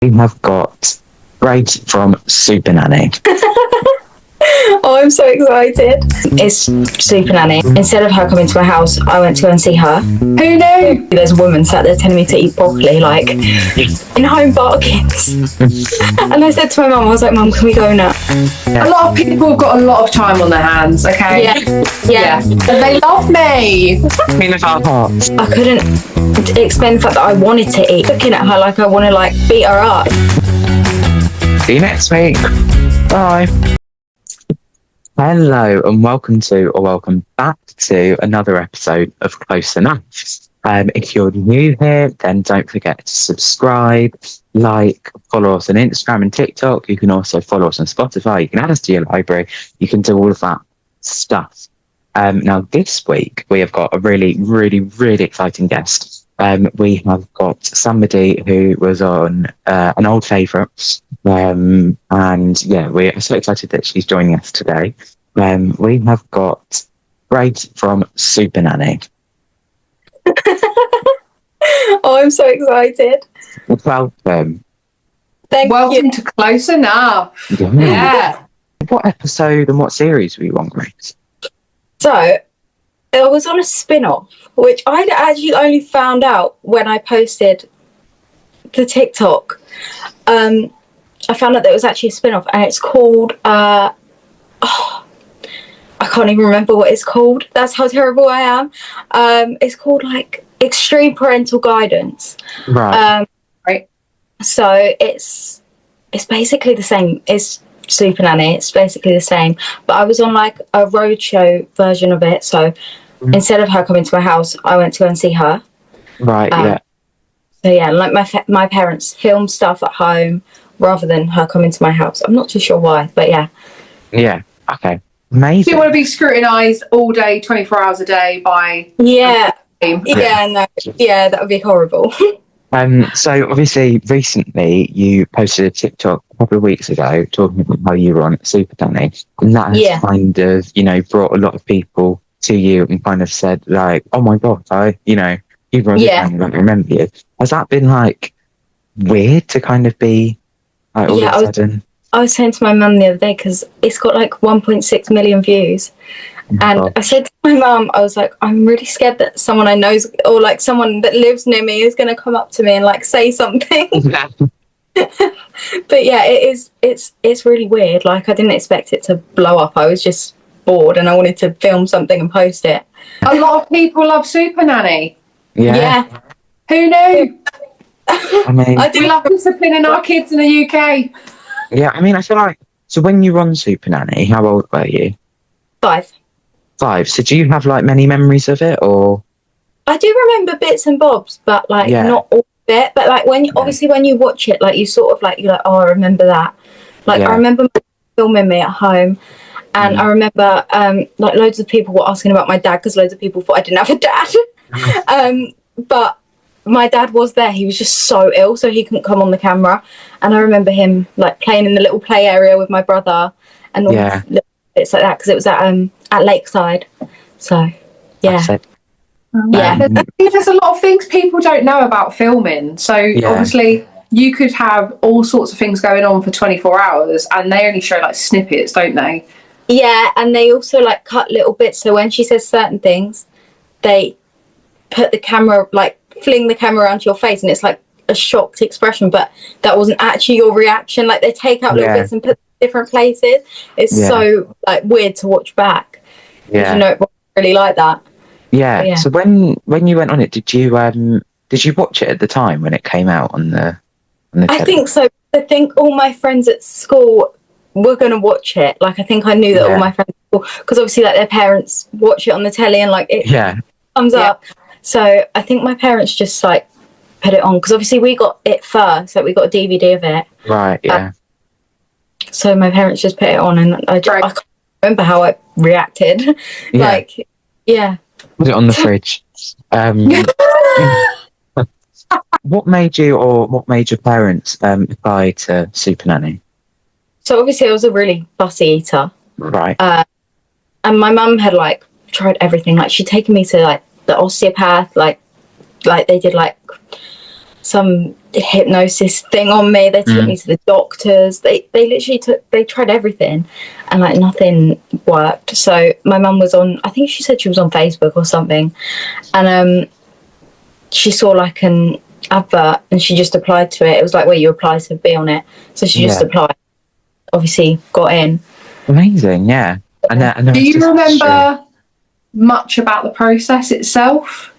We have got Grace from Supernanny. Oh, I'm so excited. It's supernanny. Instead of her coming to my house, I went to go and see her. Who knew? There's a woman sat there telling me to eat broccoli, like, in home bargains. And I said to my mum, I was like, Mum, can we go now? A lot of people have got a lot of time on their hands, okay? Yeah. And they love me. Queen of our hearts. I couldn't explain the fact that I wanted to eat. Looking at her like I want to, like, beat her up. See you next week. Bye. Hello and welcome back to another episode of Close Enough. If you're new here, then don't forget to subscribe, like, follow us on Instagram and TikTok. You can also follow us on Spotify. You can add us to your library. You can do all of that stuff. Now, this week, we have got a really, really, really exciting guest. We have got somebody who was on an old favourite. And yeah, we're so excited that she's joining us today. We have got Grace from Supernanny. Oh, I'm so excited. Welcome. Welcome to Close Enough. Yeah. What episode and what series were you on, Grace? So, I was on a spin-off, which I actually only found out when I posted the TikTok. I found out that it was actually a spin-off, and it's called, I can't even remember what it's called. That's how terrible I am. It's called, like, Extreme Parental Guidance. Right. Right. So it's basically the same. It's Supernanny. It's basically the same. But I was on, like, a roadshow version of it. So instead of her coming to my house, I went to go and see her. Right, yeah. So yeah, like my parents filmed stuff at home rather than her coming to my house. I'm not too sure why, but yeah. Yeah, okay. Do Amazing. you want to be scrutinised all day, 24 hours a day by... Yeah. team? Yeah, that would be horrible. So obviously recently you posted a TikTok a couple of weeks ago talking about how you were on Supernanny, and that has kind of, brought a lot of people to you and kind of said like, oh my god, you were on Supernanny, I don't remember you. Has that been like weird to kind of be like all of a sudden? I was saying to my mum the other day, because it's got like 1.6 million views. And I said to my mum, I was like, I'm really scared that someone I know or like someone that lives near me is going to come up to me and like say something. But yeah, it's really weird. Like, I didn't expect it to blow up. I was just bored and I wanted to film something and post it. A lot of people love Supernanny. Yeah. Who knew? I mean, We love disciplining our kids in the UK. yeah, I mean, I feel like, so when you were on Supernanny, how old were you? 5. So do you have like many memories of it, or? I do remember bits and bobs, but like not all of it. But like obviously when you watch it, like you sort of like, you're like, oh, I remember that. Like I remember filming me at home, and I remember like loads of people were asking about my dad because loads of people thought I didn't have a dad. But my dad was there. He was just so ill, so he couldn't come on the camera. And I remember him like playing in the little play area with my brother and all little bits like that, because it was at Lakeside. So yeah. There's a lot of things people don't know about filming. So obviously you could have all sorts of things going on for 24 hours and they only show like snippets, don't they? Yeah, and they also like cut little bits. So when she says certain things, they put the camera, like fling the camera around your face, and it's like a shocked expression, but that wasn't actually your reaction. Like they take out little bits and put different places. It's so like weird to watch back. Yeah, it wasn't really like that. Yeah. So when you went on it, did you watch it at the time when it came out on the I think so. I think all my friends at school were going to watch it. Like, I think I knew that all my friends at school, because obviously like their parents watch it on the telly and like it comes up. So I think my parents just like put it on, because obviously we got it first, like we got a DVD of it. Right, yeah. So my parents just put it on, and I can't remember how I reacted. Like, Put it on the fridge. What made your parents apply to Supernanny? So obviously I was a really fussy eater. Right. And my mum had like tried everything. Like, she'd taken me to like the osteopath, like they did like some hypnosis thing on me. They took me to the doctors. They literally they tried everything, and like nothing worked. So my mum was on, I think she said she was on Facebook or something, and she saw like an advert and she just applied to it. It was like where you apply to be on it. So she just applied, obviously got in. Amazing, yeah. And do you remember much about the process itself?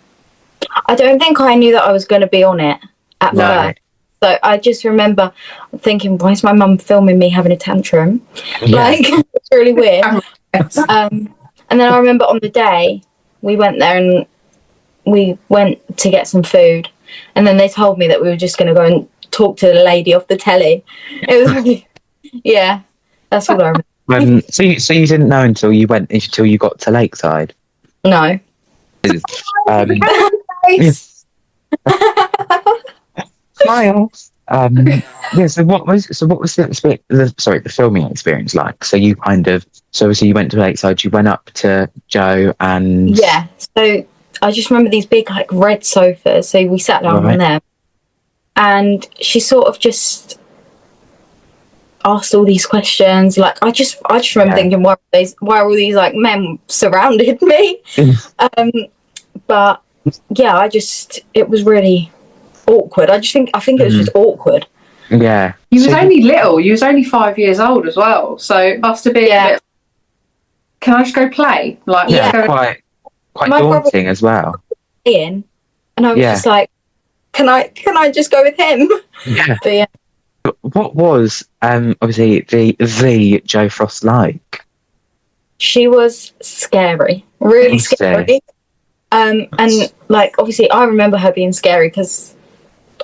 I don't think I knew that I was going to be on it at first. So I just remember thinking, why is my mum filming me having a tantrum? Like, it's really weird. And then I remember on the day we went there and we went to get some food, and then they told me that we were just going to go and talk to the lady off the telly. It was like, yeah, that's all I remember. So you didn't know until you got to Lakeside? No. Smile. Yeah. So what was the filming experience like? So you obviously you went to Lakeside. You went up to Joe and So I just remember these big like red sofas. So we sat down on them, and she sort of just asked all these questions. Like I just remember thinking, why are all these like men surrounded me? But yeah, it was really awkward. I think it was just awkward. Yeah. You was only little. You was only 5 years old as well. So it must have been a bit, can I just go play? Like quite daunting as well. And I was just like, can I just go with him? Yeah. But yeah. What was obviously the Joe Frost like? She was scary, really scary. And like obviously I remember her being scary because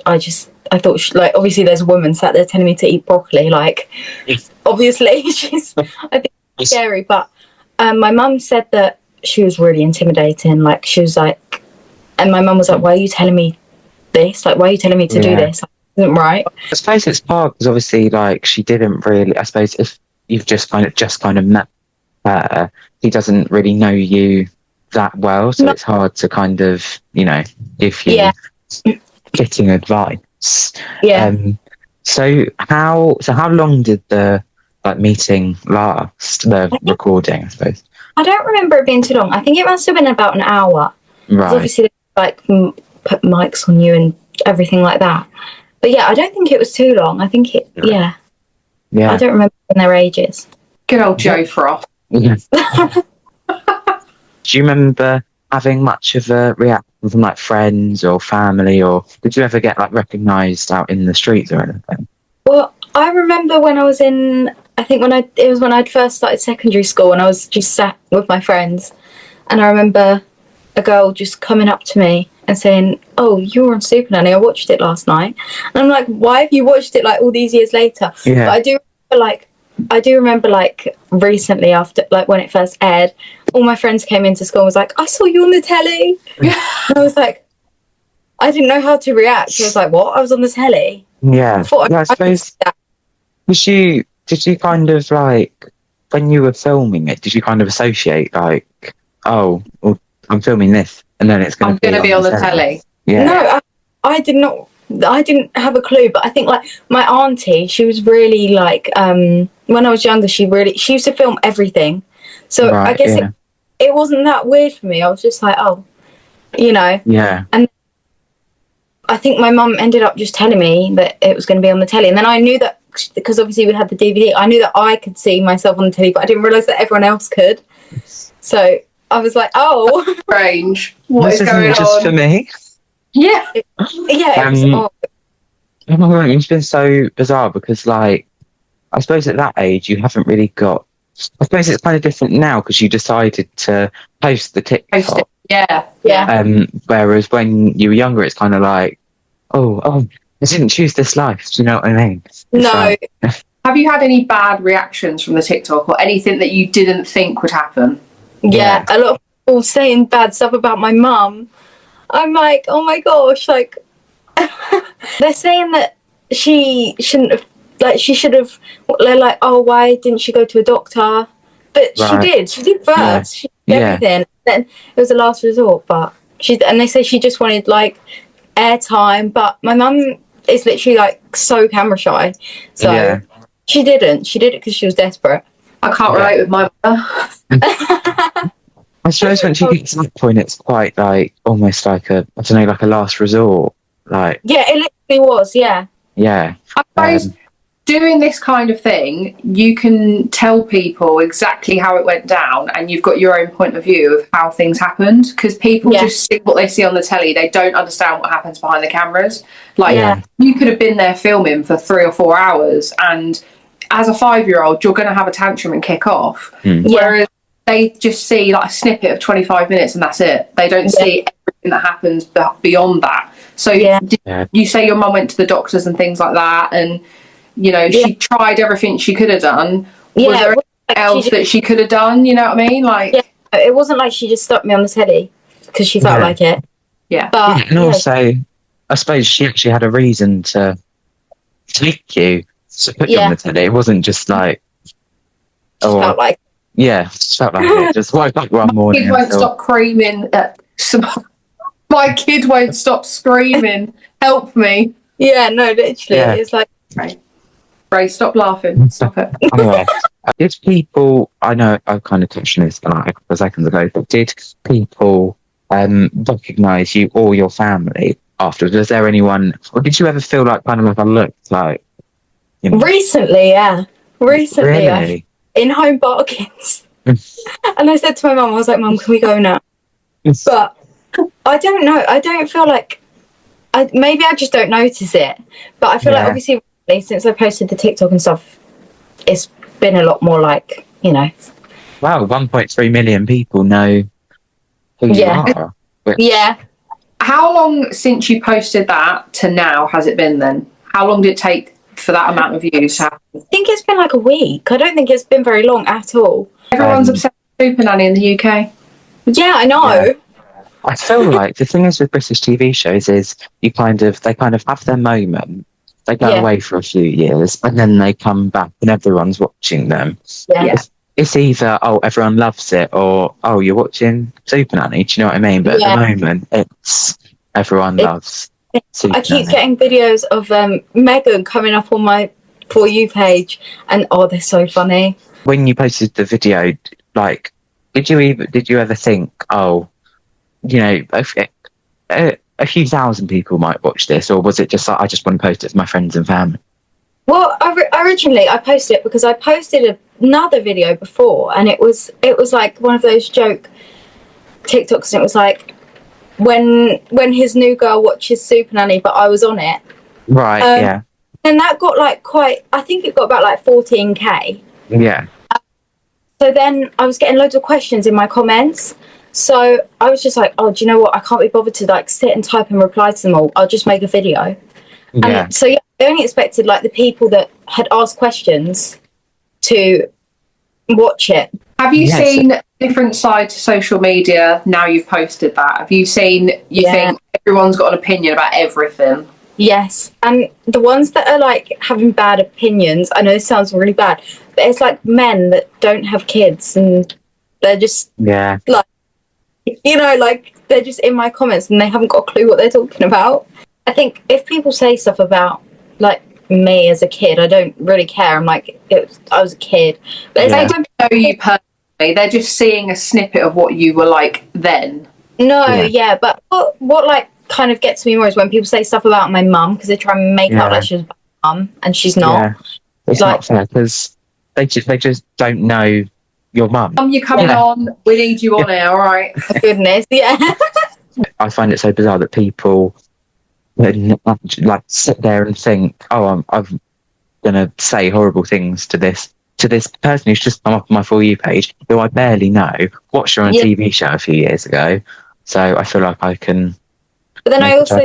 I thought she, like obviously there's a woman sat there telling me to eat broccoli. Like obviously she's I think scary, but my mum said that she was really intimidating. Like she was like, and my mum was like, "Why are you telling me this? Like, why are you telling me to do this? Like, it isn't right." I suppose it's hard because obviously, like, she didn't really. I suppose if you've just kind of met her, he doesn't really know you that well, so it's hard to kind of give you fitting advice. Yeah. So how long did the meeting last? The recording, I suppose. I don't remember it being too long. I think it must have been about an hour. Right. Obviously, they, like put mics on you and everything like that. But yeah, I don't think it was too long. I think it. Yeah. I don't remember their ages. Good old Joe Frost. Yeah. Do you remember having much of a reaction from like friends or family, or did you ever get like recognised out in the streets or anything? Well, I remember when I was in, I think when I'd first started secondary school and I was just sat with my friends, and I remember a girl just coming up to me and saying, "Oh, you were on Supernanny, I watched it last night." And I'm like, "Why have you watched it like all these years later?" Yeah. But I do remember like recently after like when it first aired, all my friends came into school and was like, "I saw you on the telly." And I was like, I didn't know how to react. I was like, "What? I was on the telly?" Yeah. I suppose. Did you kind of like when you were filming it? Did you kind of associate like, "Oh, well, I'm filming this, and then it's going to be on the telly"? Yeah. No, I did not. I didn't have a clue, but I think like my auntie, she was really like when I was younger, she used to film everything. So I guess it wasn't that weird for me. I was just like, oh, Yeah. And I think my mum ended up just telling me that it was going to be on the telly, and then I knew that because obviously we had the DVD. I knew that I could see myself on the telly, but I didn't realise that everyone else could. So I was like, oh, strange. What is going on? Just for me. Yeah. It's been so bizarre because, like, I suppose at that age you haven't really got. I suppose it's kind of different now because you decided to post the TikTok. Yeah. Whereas when you were younger, it's kind of like, oh, I didn't choose this life. Do you know what I mean? No. Have you had any bad reactions from the TikTok or anything that you didn't think would happen? Yeah, a lot of people saying bad stuff about my mum. I'm like, oh my gosh, like they're saying that she shouldn't have, like she should have. They're like, oh, why didn't she go to a doctor? But she did first. She did everything. Then it was a last resort, but and they say she just wanted like airtime, but my mum is literally like so camera shy, so she did it because she was desperate. I can't relate with my mother. I suppose when she gets to that point, it's quite like almost like a, I don't know, like a last resort. Like, yeah, it literally was. Yeah. I suppose doing this kind of thing, you can tell people exactly how it went down, and you've got your own point of view of how things happened, because people just see what they see on the telly. They don't understand what happens behind the cameras. Like, you could have been there filming for 3 or 4 hours, and as a 5-year-old, you're going to have a tantrum and kick off. Whereas they just see like a snippet of 25 minutes and that's it. They don't see everything that happens beyond that. So you say your mum went to the doctors and things like that, and you know she tried everything she could have done. Was there anything else that she could have done? You know what I mean? Like, it wasn't like she just stuck me on the telly because she felt like it. But and also, I suppose she actually had a reason to take you to put you on the telly. It wasn't just like, felt like. Just felt like it. Just woke up one morning. My kid won't stop screaming. My kid won't stop screaming. Help me. Yeah, no, literally. It's like, Ray, stop laughing. Stop it. Anyway, did people, I know I kind of touched on this like a couple of seconds ago, but did people recognise you or your family afterwards? Was there anyone, or did you ever feel like kind of like I looked like, you know? Recently, Really? In home bargains. And I said to my mum, I was like, Mum, can we go now? But I don't know. I don't feel like, maybe I just don't notice it. But I feel like obviously since I posted the TikTok and stuff, it's been a lot more like, you know. Wow, 1.3 million people know who you are. How long since you posted that to now has it been then? How long did it take for that amount of views to happen? I think it's been like a week. I don't think it's been very long at all. Everyone's obsessed with supernanny in the UK. Yeah, I know. Yeah. I feel like the thing is with British TV shows is they kind of have their moment. They go away for a few years and then they come back and everyone's watching them. It's either, everyone loves it, or, you're watching Supernanny. Do you know what I mean? But at the moment, it's everyone loves Supernanny. I keep getting videos of Megan coming up on my For You page, and they're so funny. When you posted the video, like, did you ever think, you know, a few thousand people might watch this, or was it just like, I just want to post it to my friends and family? Well, originally I posted it because I posted another video before, and it was like one of those joke TikToks, and it was like when his new girl watches Supernanny, but I was on it. Right, and that got like I think it got about like 14k. Yeah. So then I was getting loads of questions in my comments. So I was just like, do you know what? I can't be bothered to like sit and type and reply to them all. I'll just make a video. Yeah. And so I only expected like the people that had asked questions to watch it. Have you seen a different side to social media now you've posted that? Have you seen, think everyone's got an opinion about everything? Yes. And the ones that are like having bad opinions, I know this sounds really bad, but it's like men that don't have kids, and they're just like, you know, like they're just in my comments and they haven't got a clue what they're talking about. I think if people say stuff about like me as a kid, I don't really care. I'm like, I was a kid. But they don't know you personally. They're just seeing a snippet of what you were like then. No, but what like kind of gets me more is when people say stuff about my mum, because they try and make out like she's my mum and she's not. Yeah. It's like, not fair, because they just don't know your mum. Mum, you're coming on. We need you on here, all right? Goodness, I find it so bizarre that people like sit there and think, I'm gonna say horrible things to this person who's just come up on my For You page, who I barely know, watched her on a TV show a few years ago. So I feel like I can. But then I also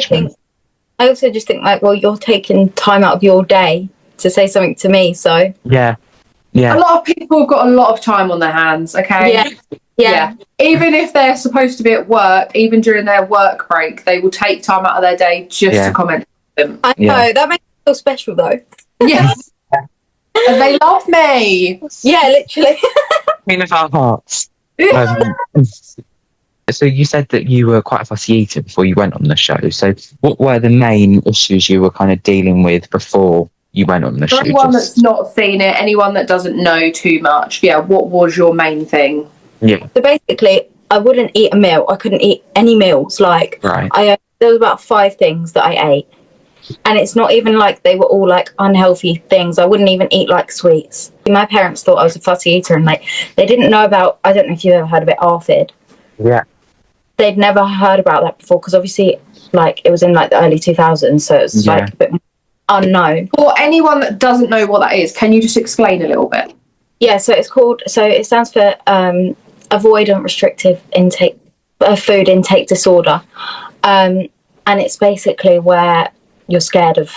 just think like, well, you're taking time out of your day to say something to me, so yeah. A lot of people have got a lot of time on their hands, okay? Yeah. Even if they're supposed to be at work, even during their work break, they will take time out of their day just to comment on them. I know, that makes me feel special though. Yes. And they love me. Yeah, literally. Queen of our hearts. So you said that you were quite a fussy eater before you went on the show. So what were the main issues you were kind of dealing with before you went on the show? For anyone that's not seen it, anyone that doesn't know too much, what was your main thing? Yeah. So basically, I wouldn't eat a meal. I couldn't eat any meals. Like, right. There was about 5 things that I ate. And it's not even like they were all like unhealthy things. I wouldn't even eat like sweets. My parents thought I was a fussy eater, and like they didn't know about, I don't know if you've ever heard of it, ARFID. Yeah. They'd never heard about that before, because obviously like it was in like the early 2000s, so it was like a bit unknown. For anyone that doesn't know what that is, can you just explain a little bit? Yeah, so it stands for avoidant restrictive intake, food intake disorder. And it's basically where you're scared of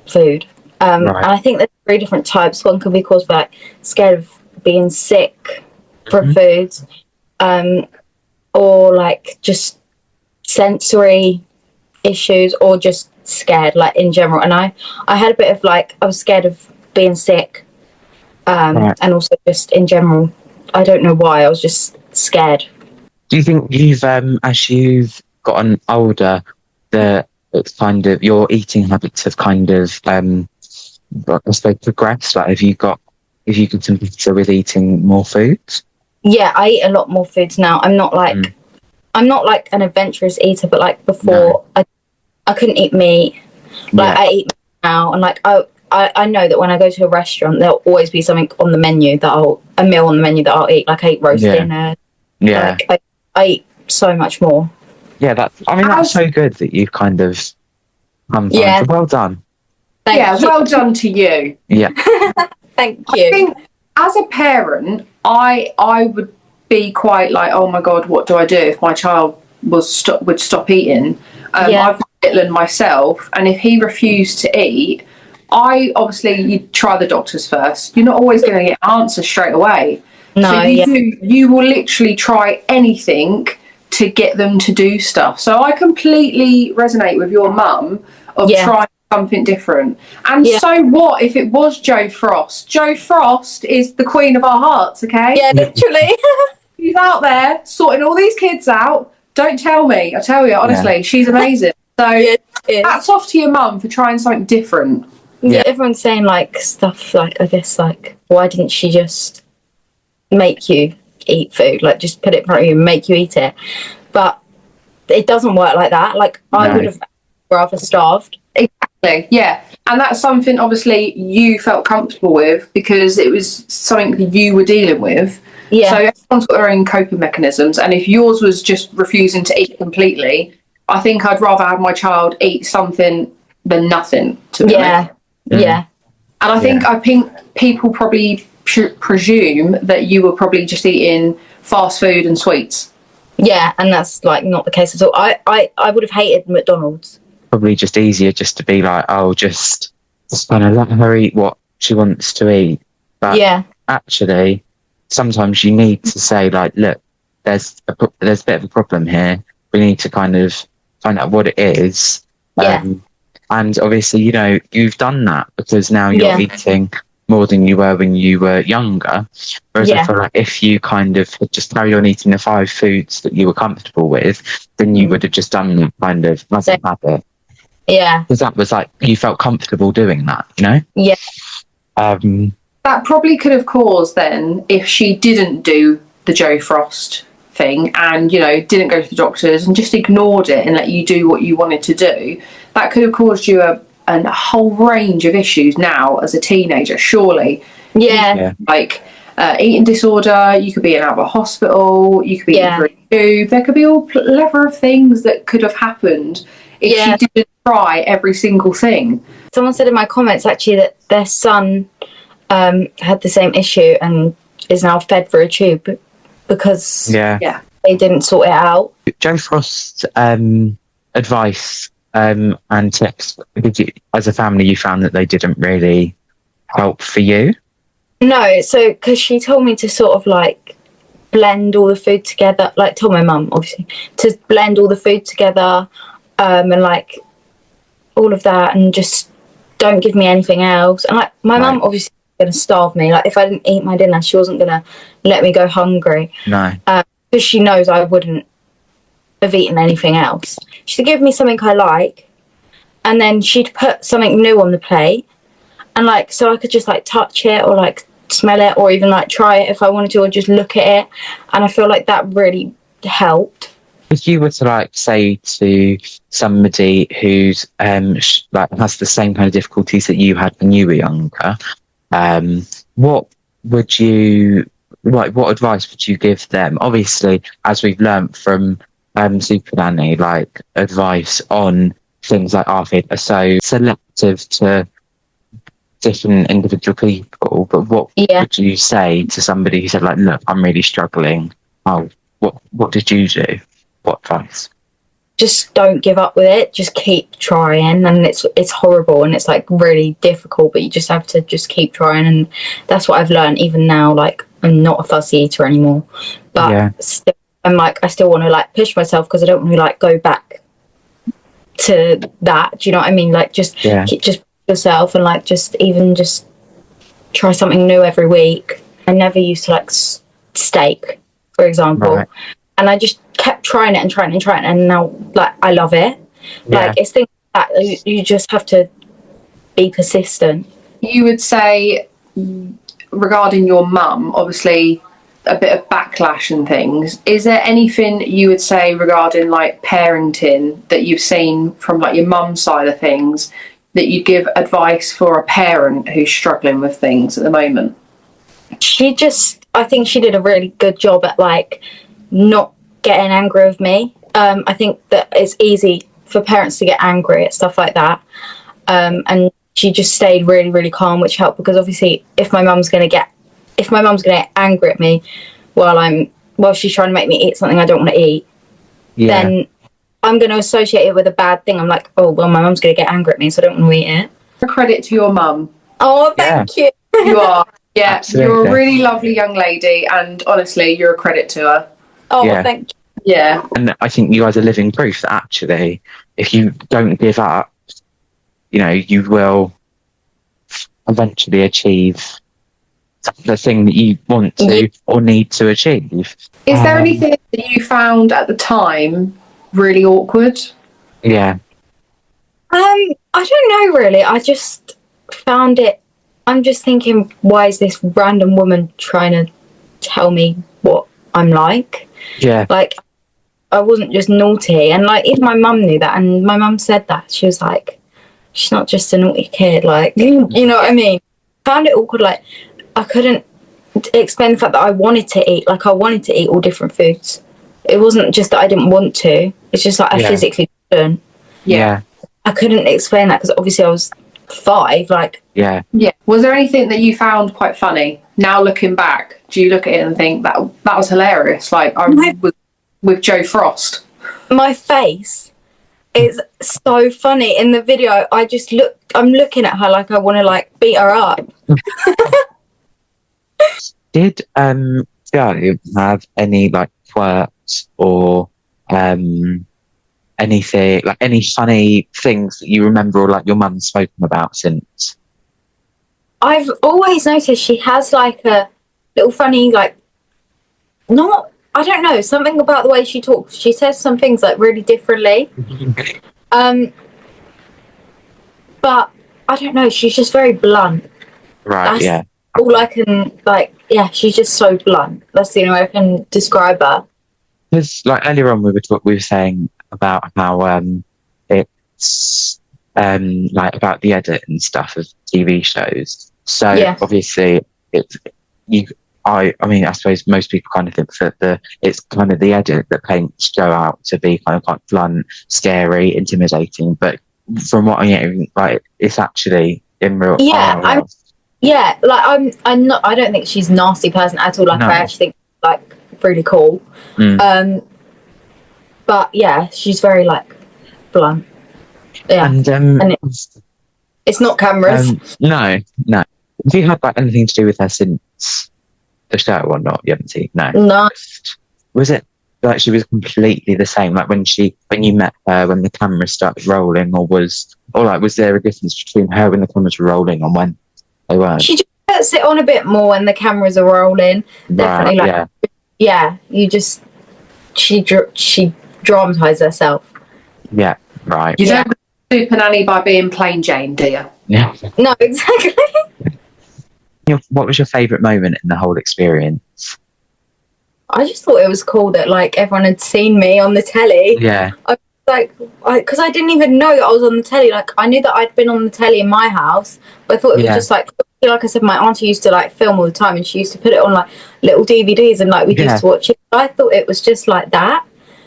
food. And I think there's 3 different types. One could be caused by like, scared of being sick from foods, or like just sensory issues, or just scared like in general. And I had a bit of like, I was scared of being sick, and also just in general, I don't know why, I was just scared. Do you think you've as you've gotten older, it's kind of your eating habits have kind of I suppose progressed? Like, have you got some pizza with eating more foods? Yeah, I eat a lot more foods now. I'm not like an adventurous eater, but like before, I couldn't eat meat. Like I eat meat now, and like I know that when I go to a restaurant, there'll always be something on the menu a meal on the menu that I'll eat. Like I eat roast dinner. Yeah. Like, I eat so much more. Yeah, that's so good that you've kind of come from. Yeah. So well done. Thank you. Well done to you. Yeah. Thank you. I think as a parent, I would be quite like, oh my God, what do I do if my child would stop eating? I've got Dylan myself, and if he refused to eat, you try the doctors first. You're not always going to get an answer straight away. No, so you will literally try anything to get them to do stuff. So I completely resonate with your mum of trying something different. And so what if it was Jo Frost? Jo Frost is the queen of our hearts, okay? Yeah, literally. She's out there sorting all these kids out. Don't tell me. I tell you, honestly, she's amazing. So hats off to your mum for trying something different. Yeah, everyone's saying like stuff like, I guess like, why didn't she just make you eat food? Like just put it in front of you and make you eat it. But it doesn't work like that. Like I would have rather starved. Exactly, yeah. And that's something obviously you felt comfortable with because it was something that you were dealing with. Yeah. So everyone's got their own coping mechanisms, and if yours was just refusing to eat completely, I think I'd rather have my child eat something than nothing, to be honest. Yeah. And I think people probably presume that you were probably just eating fast food and sweets. Yeah, and that's like not the case at all. I would have hated McDonald's. Probably just easier just to be like, oh, just kind of let her eat what she wants to eat. But actually, sometimes you need to say like, look, there's a bit of a problem here. We need to kind of find out what it is. And obviously, you know, you've done that because now you're eating more than you were when you were younger. Whereas I feel like if you kind of just carry on eating the 5 foods that you were comfortable with, then you would have just done that kind of as a habit. Yeah. Because that was like, you felt comfortable doing that, you know? Yeah. That probably could have caused then, if she didn't do the Jo Frost thing and, you know, didn't go to the doctors and just ignored it and let you do what you wanted to do, that could have caused you a whole range of issues now as a teenager, surely. Yeah. Like eating disorder, you could be in out of a hospital, you could be in for a tube. There could be all plethora of things that could have happened if she didn't try every single thing. Someone said in my comments actually that their son had the same issue and is now fed for a tube because they didn't sort it out. Jo Frost's advice and tips, as a family, you found that they didn't really help for you? No, so because she told me to sort of like blend all the food together, like told my mum obviously to blend all the food together and like all of that, and just don't give me anything else. And like my mum obviously going to starve me. Like if I didn't eat my dinner, she wasn't going to let me go hungry. No, because she knows I wouldn't of eating anything else. She'd give me something I like, and then she'd put something new on the plate, and like, so I could just like touch it or like smell it or even like try it if I wanted to, or just look at it. And I feel like that really helped. If you were to like say to somebody who's like has the same kind of difficulties that you had when you were younger, what would you like? What advice would you give them? Obviously, as we've learnt from Supernanny, like advice on things like ARFID are so selective to different individual people. But what would you say to somebody who said, like, look, I'm really struggling? Oh, what did you do? What advice? Just don't give up with it. Just keep trying, and it's horrible and it's like really difficult, but you just have to just keep trying. And that's what I've learned. Even now, like, I'm not a fussy eater anymore, but still, I'm like, I still want to like push myself because I don't want to like go back to that. Do you know what I mean? Like, just just yourself and like just try something new every week. I never used to like steak, for example, and I just kept trying it and trying it and trying it, and now like I love it. Like, it's things like that you just have to be persistent. You would say, regarding your mum, obviously a bit of backlash and things, is there anything you would say regarding like parenting that you've seen from like your mum's side of things that you'd give advice for a parent who's struggling with things at the moment? I think she did a really good job at like not getting angry with me. I think that it's easy for parents to get angry at stuff like that, and she just stayed really, really calm, which helped, because obviously if my mum's gonna get angry at me while she's trying to make me eat something I don't want to eat, then I'm going to associate it with a bad thing. I'm like, oh well, my mum's going to get angry at me, so I don't want to eat it. Credit to your mum. Oh, thank you. You are. Yeah, absolutely. You're a really lovely young lady, and honestly, you're a credit to her. Oh, thank you. Yeah. And I think you guys are living proof that actually, if you don't give up, you know, you will eventually achieve the thing that you want to or need to achieve. Is there anything that you found at the time really awkward? Yeah. I don't know really. I just found it. I'm just thinking, why is this random woman trying to tell me what I'm like? Yeah. Like, I wasn't just naughty, and like even my mum knew that, and my mum said that. She was like, she's not just a naughty kid, like, you know what I mean? Found it awkward, like I couldn't explain the fact that I wanted to eat, like I wanted to eat all different foods. It wasn't just that I didn't want to, it's just like I physically couldn't. Yeah. I couldn't explain that because obviously I was 5, like. Yeah. Was there anything that you found quite funny? Now looking back, do you look at it and think that was hilarious? Like with Joe Frost. My face is so funny in the video. I'm looking at her like I want to like beat her up. Did Joe have any like quirks or anything, like any funny things that you remember or like your mum's spoken about since? I've always noticed she has like a little funny, like, I don't know, something about the way she talks. She says some things like really differently. But I don't know, she's just very blunt. Right. That's all I can, like, she's just so blunt. That's the only way I can describe her. Because like earlier on we were saying about how it's like about the edit and stuff of TV shows. So obviously I mean, I suppose most people kind of think that it's kind of the edit that paints Joe out to be kind of like blunt, scary, intimidating. But from what I'm hearing, like it's actually in real. Like I'm not. I don't think she's a nasty person at all. Like I actually think like really cool. But yeah, she's very like blunt. Yeah, and it's not cameras. No. Have you had like anything to do with her since the show or not? You haven't seen? No. Was it like she was completely the same? Like when you met her when the camera started rolling, or was there a difference between her when the cameras were rolling and when they weren't? She just puts it on a bit more when the cameras are rolling. Definitely, like you just she dramatise herself. Yeah, right. You don't super nanny by being plain Jane, do you? Yeah. No, exactly. What was your favourite moment in the whole experience? I just thought it was cool that like everyone had seen me on the telly. Yeah. Because I didn't even know that I was on the telly. Like, I knew that I'd been on the telly in my house, but I thought it was just like I said, my auntie used to like film all the time, and she used to put it on like little DVDs, and like we used to watch it. I thought it was just like that.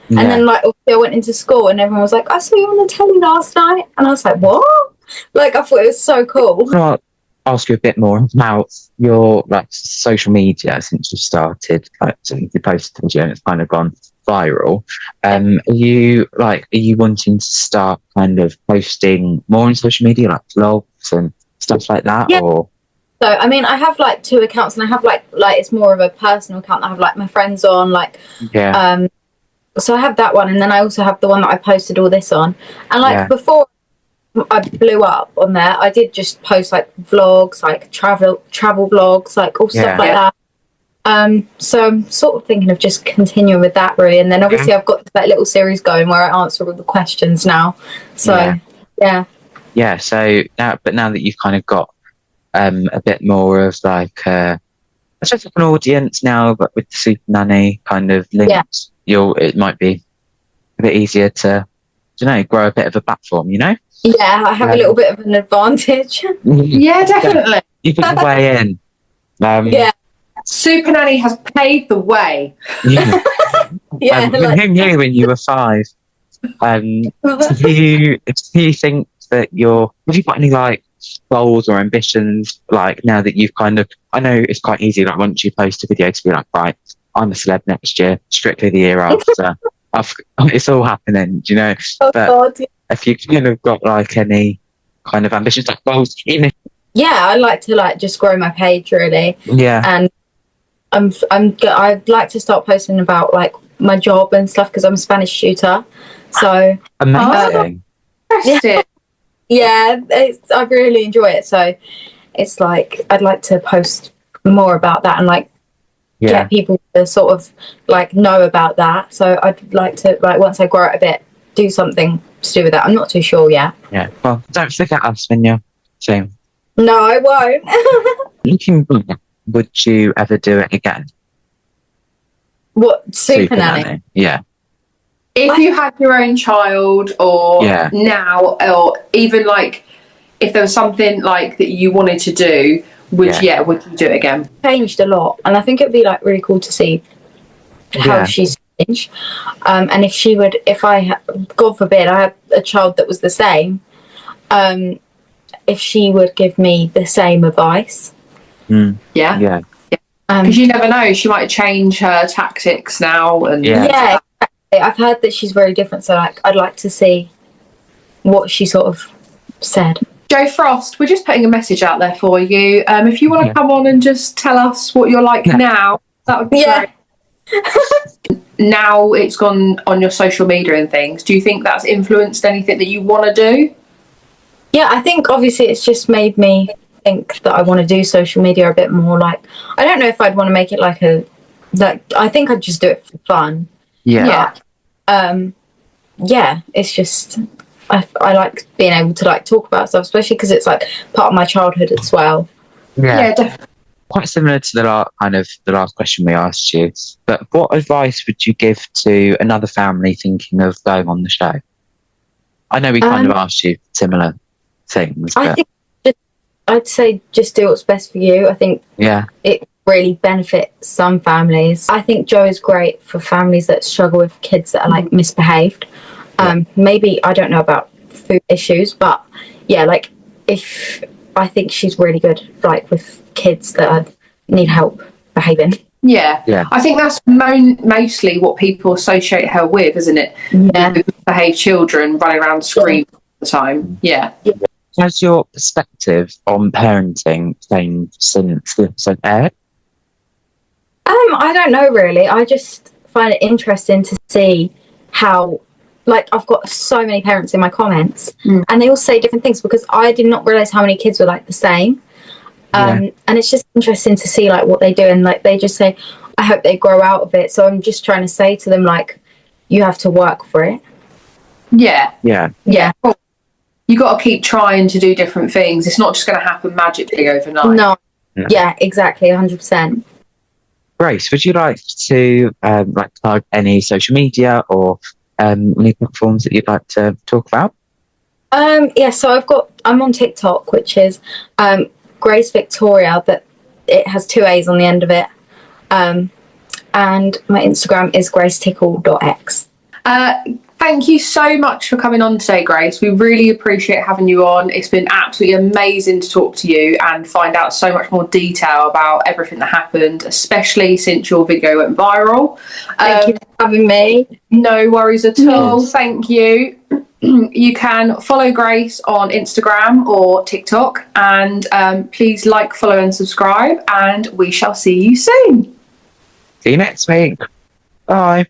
And then like I went into school, and everyone was like, "I saw you on the telly last night," and I was like, "What?" Like, I thought it was so cool. I'll ask you a bit more about your like social media since you started. Like, so you posted video and it's kind of gone viral. Are you wanting to start kind of posting more on social media, like vlogs and stuff like that? Yeah. Or so I mean, I have like 2 accounts, and I have like it's more of a personal account that I have like my friends on, like so I have that one, and then I also have the one that I posted all this on. And like before I blew up on there, I did just post like vlogs, like travel vlogs, like all stuff like that. So I'm sort of thinking of just continuing with that, really. And then obviously I've got that little series going where I answer all the questions now. So so now that you've kind of got a bit more of like I suppose like an audience now, but with the Super Nanny kind of linked, it might be a bit easier to grow a bit of a platform, Yeah, I have a little bit of an advantage. Yeah, definitely. You put your way in. Super Nanny has paved the way. Who knew when you were 5? Do you think that have you got any like goals or ambitions, like now that you've kind of, I know it's quite easy, like once you post a video to be like, right, I'm a celeb next year, Strictly the year after. It's all happening, but if you kind of got like any kind of ambitions, like goals, even if I'd like to like just grow my page, really. And I'd like to start posting about like my job and stuff, because I'm a Spanish tutor. So amazing. I really enjoy it. So it's like I'd like to post more about that and like get people to sort of like know about that. So I'd like to, like, once I grow it a bit, do something to do with that. I'm not too sure yet. Well, don't forget us when you're soon. No, I won't. Looking back, would you ever do it again? What, Super Nanny? Yeah. If you had your own child, or now, or even like if there was something like that you wanted to do, would you do it again? Changed a lot, and I think it'd be like really cool to see how she's changed. And if she would, God forbid, I had a child that was the same, if she would give me the same advice. Because you never know, she might change her tactics now. And I've heard that she's very different, so like I'd like to see what she sort of said. Joe Frost, we're just putting a message out there for you. If you want to come on and just tell us what you're like now, that would be great. Now it's gone on your social media and things, do you think that's influenced anything that you want to do? Yeah, I think obviously it's just made me think that I want to do social media a bit more. Like, I don't know if I'd want to make it like I think I'd just do it for fun. It's just I like being able to like talk about stuff, especially because it's like part of my childhood as well. Definitely. Quite similar to the last question we asked you, but what advice would you give to another family thinking of going on the show? I know we kind of asked you similar things. I think I'd say just do what's best for you. I think it really benefits some families. I think Joe is great for families that struggle with kids that are like misbehaved. Maybe, I don't know about food issues, but like I think she's really good like with kids that need help behaving. I think that's mostly what people associate her with, isn't it? Misbehaved children running around screaming all the time. Has your perspective on parenting changed since the episode aired? I don't know, really. I just find it interesting to see how, like, I've got so many parents in my comments and they all say different things, because I did not realise how many kids were like the same. And it's just interesting to see like what they do, and like they just say, I hope they grow out of it. So I'm just trying to say to them, like, you have to work for it. Yeah. Cool. You got to keep trying to do different things. It's not just going to happen magically overnight. No. Yeah, exactly, 100%. Grace, would you like to plug any social media or any platforms that you'd like to talk about? So I'm on TikTok, which is Grace Victoria, but it has 2 A's on the end of it. And my Instagram is gracetickle.x. Thank you so much for coming on today, Grace. We really appreciate having you on. It's been absolutely amazing to talk to you and find out so much more detail about everything that happened, especially since your video went viral. Thank you for having me. No worries at all. Thank you. You can follow Grace on Instagram or TikTok, and please like, follow and subscribe, and we shall see you soon. See you next week. Bye.